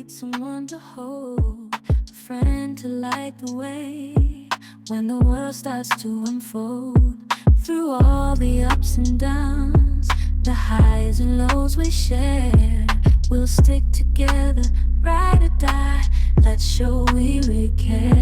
need someone to hold, a friend to light the way when the world starts to unfold. Through all the ups and downs, the highs and lows we share, we'll stick together, ride or die. Let's show we really care.